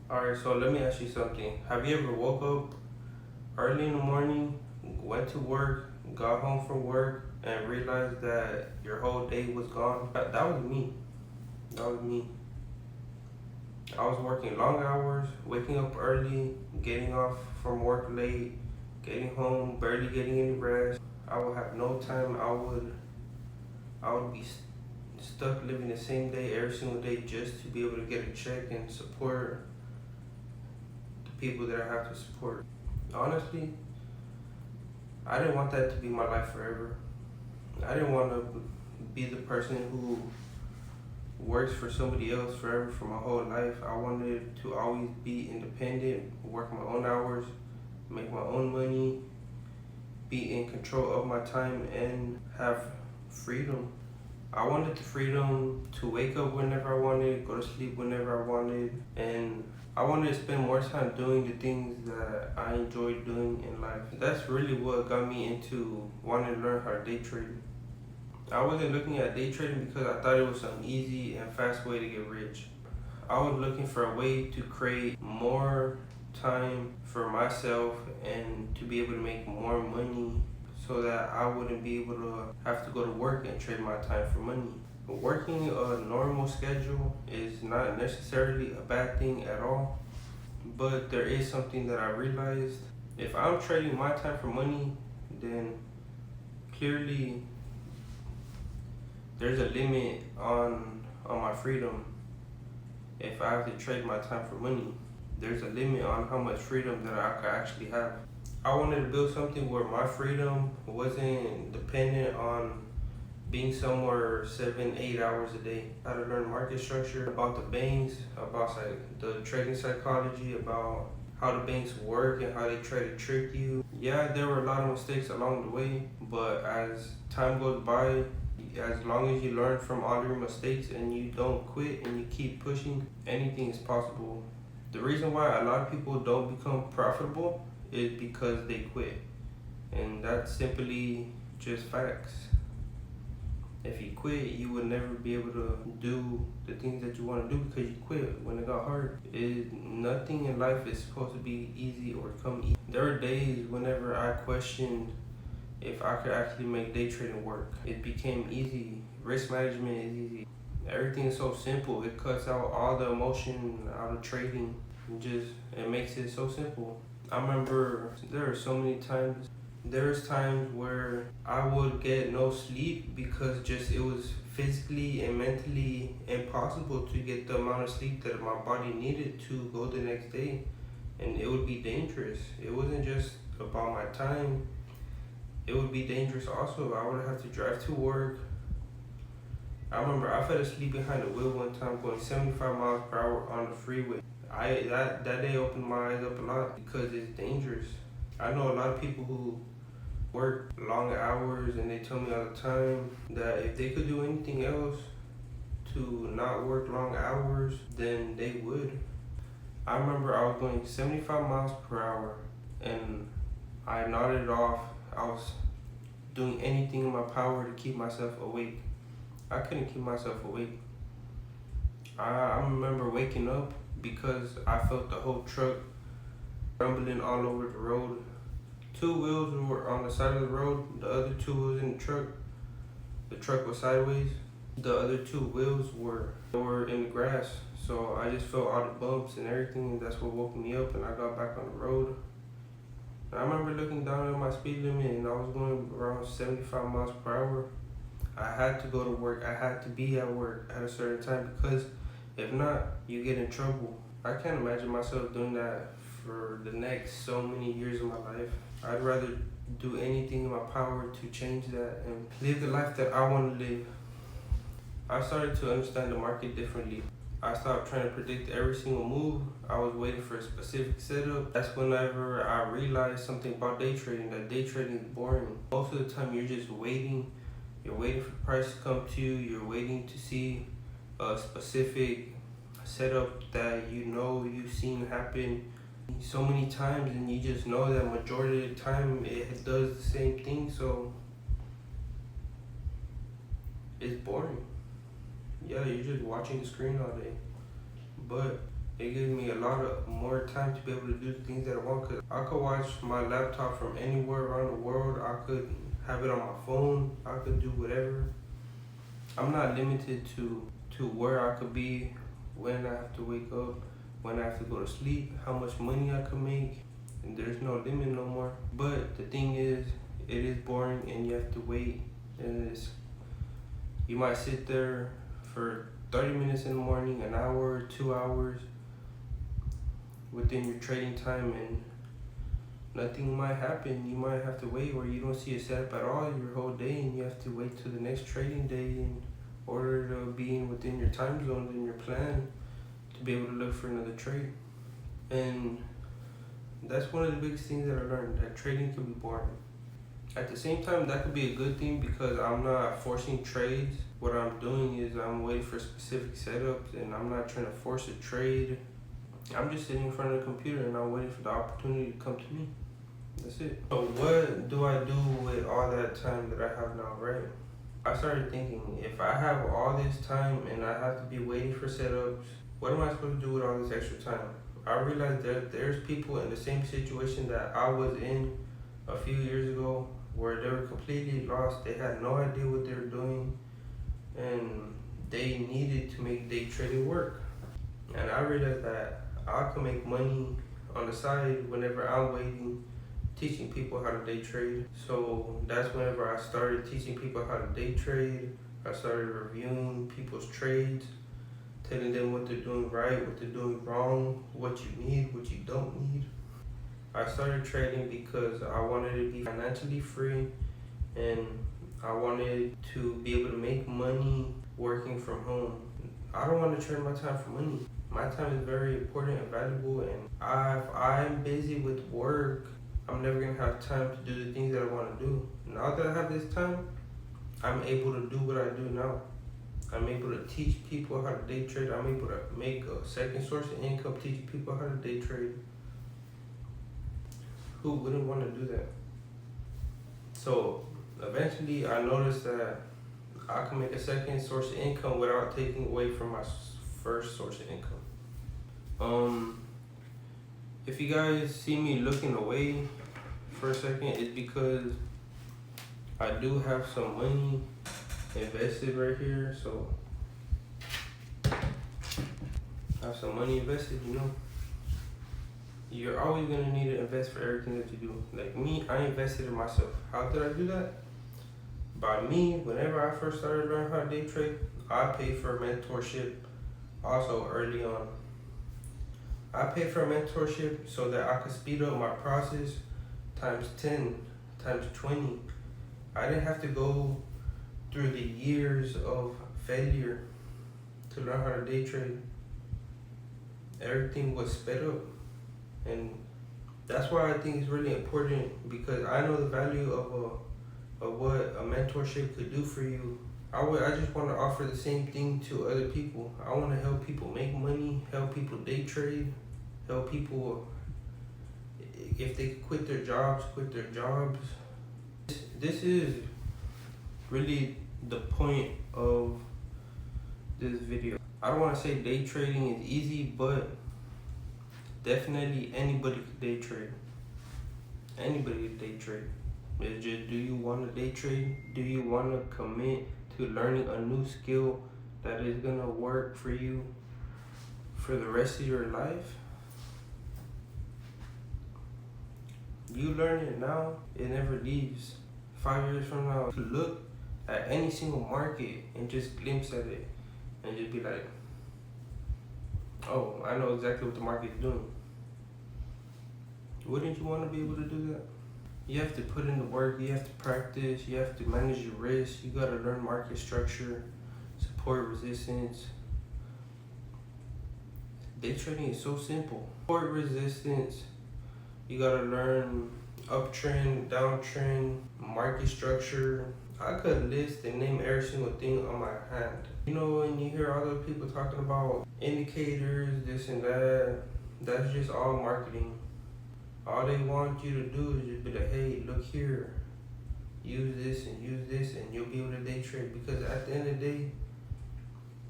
Alright, so let me ask you something. Have you ever woke up early in the morning, went to work, got home from work, and realized that your whole day was gone? That was me. That was me. I was working long hours, waking up early, getting off from work late, getting home, barely getting any rest. I would have no time. I would be stuck living the same day every single day just to be able to get a check and support the people that I have to support. Honestly, I didn't want that to be my life forever. I didn't want to be the person who works for somebody else forever for my whole life. I wanted to always be independent, work my own hours, make my own money, be in control of my time, and have freedom. I wanted the freedom to wake up whenever I wanted, go to sleep whenever I wanted, and I wanted to spend more time doing the things that I enjoyed doing in life. That's really what got me into wanting to learn how to day trade. I wasn't looking at day trading because I thought it was some easy and fast way to get rich. I was looking for a way to create more time for myself and to be able to make more money so that I wouldn't be able to have to go to work and trade my time for money. Working a normal schedule is not necessarily a bad thing at all, but there is something that I realized. If I'm trading my time for money, then clearly there's a limit on my freedom. If I have to trade my time for money, there's a limit on how much freedom that I could actually have. I wanted to build something where my freedom wasn't dependent on being somewhere 7, 8 hours a day. How to learn market structure, about the banks, about the trading psychology, about how the banks work and how they try to trick you. Yeah, there were a lot of mistakes along the way, but as time goes by, as long as you learn from all your mistakes and you don't quit and you keep pushing, anything is possible. The reason why a lot of people don't become profitable is because they quit. And that's simply just facts. If you quit, you would never be able to do the things that you want to do because you quit when it got hard. Nothing in life is supposed to be easy or come easy. There were days whenever I questioned if I could actually make day trading work. It became easy. Risk management is easy. Everything is so simple. It cuts out all the emotion out of trading. It makes it so simple. I remember there's times where I would get no sleep because just it was physically and mentally impossible to get the amount of sleep that my body needed to go the next day. And it would be dangerous. It wasn't just about my time. It would be dangerous also. I would have to drive to work. I remember I fell asleep behind the wheel one time going 75 miles per hour on the freeway. That day opened my eyes up a lot because it's dangerous. I know a lot of people who work long hours and they tell me all the time that if they could do anything else to not work long hours, then they would. I remember I was going 75 miles per hour and I nodded it off. I was doing anything in my power to keep myself awake. I couldn't keep myself awake. I remember waking up because I felt the whole truck rumbling all over the road. 2 wheels were on the side of the road, the other 2 wheels in the truck. The truck was sideways. The other 2 wheels were in the grass. So I just felt all the bumps and everything, and that's what woke me up and I got back on the road. I remember looking down at my speed limit and I was going around 75 miles per hour. I had to go to work. I had to be at work at a certain time because if not, you get in trouble. I can't imagine myself doing that for the next so many years of my life. I'd rather do anything in my power to change that and live the life that I want to live. I started to understand the market differently. I stopped trying to predict every single move. I was waiting for a specific setup. That's whenever I realized something about day trading, that day trading is boring. Most of the time you're just waiting. You're waiting for the price to come to you. You're waiting to see a specific setup that you've seen happen so many times, and you just know that majority of the time it does the same thing, so it's boring. Yeah, you're just watching the screen all day. But It gives me a lot of more time to be able to do the things that I want. Cause I could watch my laptop from anywhere around the world. I could have it on my phone. I could do whatever. I'm not limited to where I could be, when I have to wake up, when I have to go to sleep, how much money I could make. And there's no limit no more. But the thing is, it is boring and you have to wait. And you might sit there for 30 minutes in the morning, an hour, 2 hours within your trading time, and nothing might happen. You might have to wait, or you don't see a setup at all your whole day, and you have to wait till the next trading day in order to be within your time zone and your plan to be able to look for another trade. And that's one of the biggest things that I learned, that trading can be boring. At the same time, that could be a good thing because I'm not forcing trades. What I'm doing is I'm waiting for specific setups, and I'm not trying to force a trade. I'm just sitting in front of the computer and I'm waiting for the opportunity to come to me. That's it. So what do I do with all that time that I have now, right? I started thinking, if I have all this time and I have to be waiting for setups, what am I supposed to do with all this extra time? I realized that there's people in the same situation that I was in a few years ago, where they were completely lost. They had no idea what they were doing, and they needed to make day trading work. And I realized that I can make money on the side whenever I'm waiting, teaching people how to day trade. So that's whenever I started teaching people how to day trade. I started reviewing people's trades, telling them what they're doing right, what they're doing wrong, what you need, what you don't need. I started trading because I wanted to be financially free, and I wanted to be able to make money working from home. I don't want to trade my time for money. My time is very important and valuable, and if I'm busy with work, I'm never going to have time to do the things that I want to do. Now that I have this time, I'm able to do what I do now. I'm able to teach people how to day trade. I'm able to make a second source of income teaching people how to day trade. Who wouldn't want to do that? So eventually I noticed that I can make a second source of income without taking away from my first source of income. If you guys see me looking away for a second, it's because I do have some money invested right here. So I have some money invested, you know. You're always gonna need to invest for everything that you do. Like me, I invested in myself. How did I do that? By me, whenever I first started learning how to day trade, I paid for a mentorship also early on. I paid for a mentorship so that I could speed up my process times 10, times 20. I didn't have to go through the years of failure to learn how to day trade. Everything was sped up. And that's why I think it's really important, because I know the value of what a mentorship could do for you. I just want to offer the same thing to other people. I want to help people make money, help people day trade, help people, if they quit their jobs, quit their jobs. This is really the point of this video. I don't want to say day trading is easy, but definitely anybody can day trade. Anybody can day trade. It's just, do you want to day trade? Do you want to commit to learning a new skill that is going to work for you for the rest of your life? You learn it now, it never leaves. 5 years from now, to look at any single market and just glimpse at it and just be like, oh, I know exactly what the market is doing. Wouldn't you want to be able to do that? You have to put in the work, you have to practice, you have to manage your risk, you gotta learn market structure, support resistance. Day trading is so simple. Support resistance, you gotta learn uptrend, downtrend, market structure. I could list and name every single thing on my hand. You know, when you hear other people talking about indicators, this and that, that's just all marketing. All they want you to do is just be like, hey, look here, use this and you'll be able to day trade. Because at the end of the day,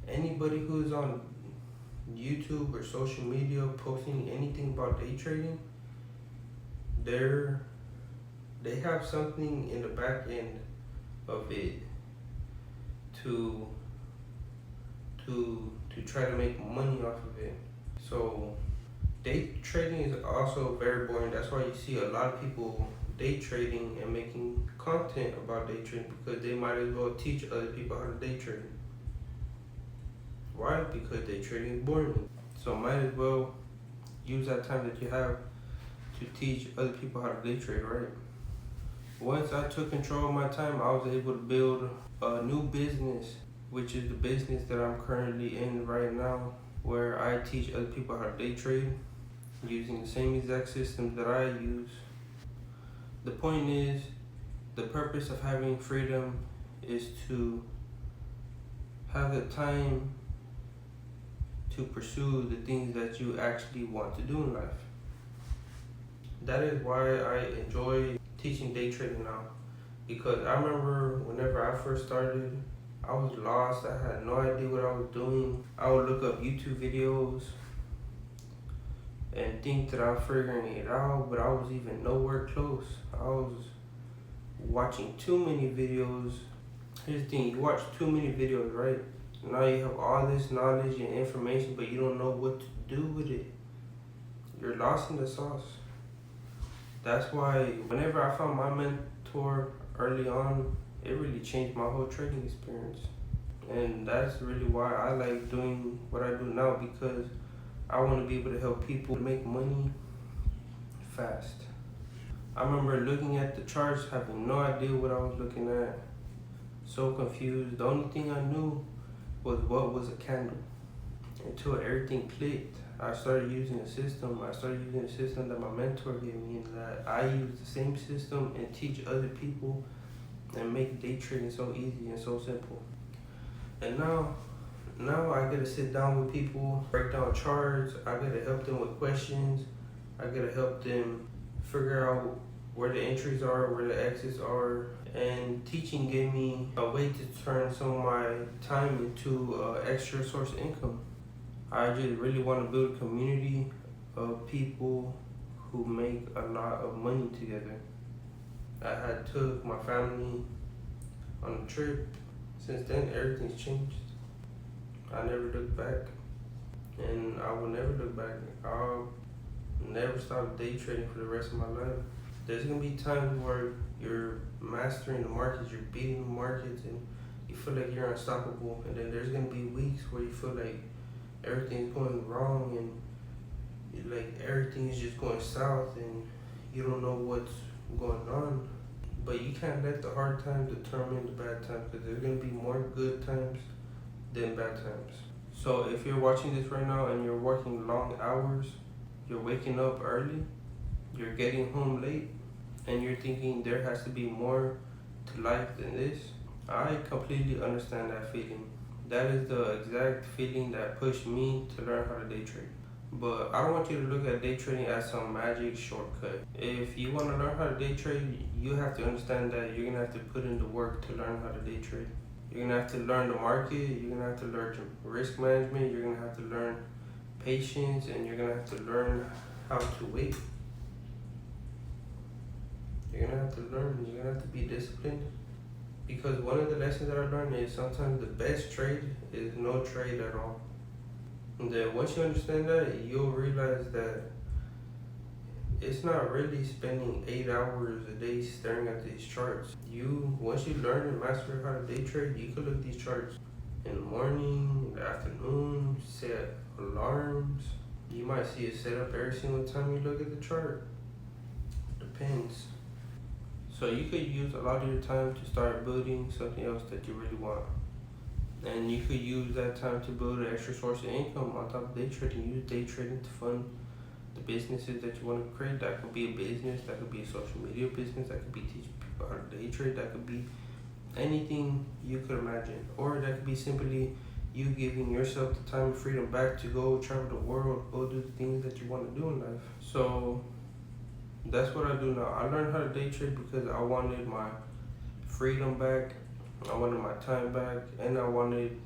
anybody who's on YouTube or social media posting anything about day trading, they have something in the back end of it to try to make money off of it. So day trading is also very boring. That's why you see a lot of people day trading and making content about day trading, because they might as well teach other people how to day trade. Why? Because day trading is boring. So might as well use that time that you have to teach other people how to day trade, right? Once I took control of my time, I was able to build a new business, which is the business that I'm currently in right now, where I teach other people how to day trade using the same exact systems that I use. The point is, the purpose of having freedom is to have the time to pursue the things that you actually want to do in life. That is why I enjoy teaching day trading now, because I remember whenever I first started, I was lost. I had no idea what I was doing. I would look up YouTube videos and think that I'm figuring it out, but I was even nowhere close. I was watching too many videos. Here's the thing, you watch too many videos, right? Now you have all this knowledge and information, but you don't know what to do with it. You're lost in the sauce. That's why whenever I found my mentor early on, it really changed my whole trading experience. And that's really why I like doing what I do now, because I want to be able to help people make money fast. I remember looking at the charts, having no idea what I was looking at, so confused. The only thing I knew was what was a candle. Until everything clicked, I started using a system. I started using a system that my mentor gave me, and that I use the same system and teach other people and make day trading so easy and so simple. And now I get to sit down with people, break down charts. I get to help them with questions. I get to help them figure out where the entries are, where the exits are. And teaching gave me a way to turn some of my time into extra source of income. I just really want to build a community of people who make a lot of money together. I had took my family on a trip. Since then, everything's changed. I never looked back, and I will never look back. I'll never stop day trading for the rest of my life. There's gonna be times where you're mastering the markets, you're beating the markets, and you feel like you're unstoppable. And then there's gonna be weeks where you feel like everything's going wrong, and like everything's just going south, and you don't know what's going on. But you can't let the hard times determine the bad times, because there's gonna be more good times than bad times. So if you're watching this right now and you're working long hours, you're waking up early, you're getting home late, and you're thinking there has to be more to life than this, I completely understand that feeling. That is the exact feeling that pushed me to learn how to day trade. But I don't want you to look at day trading as some magic shortcut. If you want to learn how to day trade, you have to understand that you're going to have to put in the work to learn how to day trade. You're going to have to learn the market, you're going to have to learn risk management, you're going to have to learn patience, and you're going to have to learn how to wait. You're going to have to learn, you're going to have to be disciplined. Because one of the lessons that I learned is sometimes the best trade is no trade at all. And then once you understand that, you'll realize that it's not really spending 8 hours a day staring at these charts. Once you learn and master how to day trade, you can look at these charts in the morning, in the afternoon, set alarms. You might see a setup every single time you look at the chart. Depends. So you could use a lot of your time to start building something else that you really want. And you could use that time to build an extra source of income on top of day trading. Use day trading to fund the businesses that you want to create. That could be a business, that could be a social media business, that could be teaching people how to day trade, that could be anything you could imagine. Or that could be simply you giving yourself the time and freedom back to go travel the world, go do the things that you want to do in life. So that's what I do now. I learned how to day trade because I wanted my freedom back, I wanted my time back, and I wanted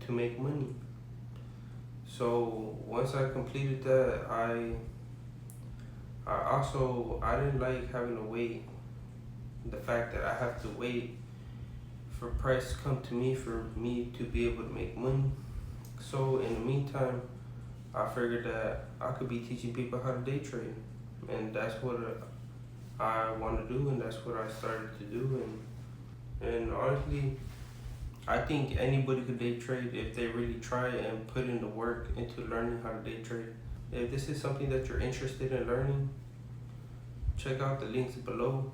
to make money. So once I completed that, I didn't like having to wait. The fact that I have to wait for price to come to me for me to be able to make money. So in the meantime, I figured that I could be teaching people how to day trade, and that's what I want to do, and that's what I started to do. And honestly, I think anybody could day trade if they really try and put in the work into learning how to day trade. If this is something that you're interested in learning, check out the links below.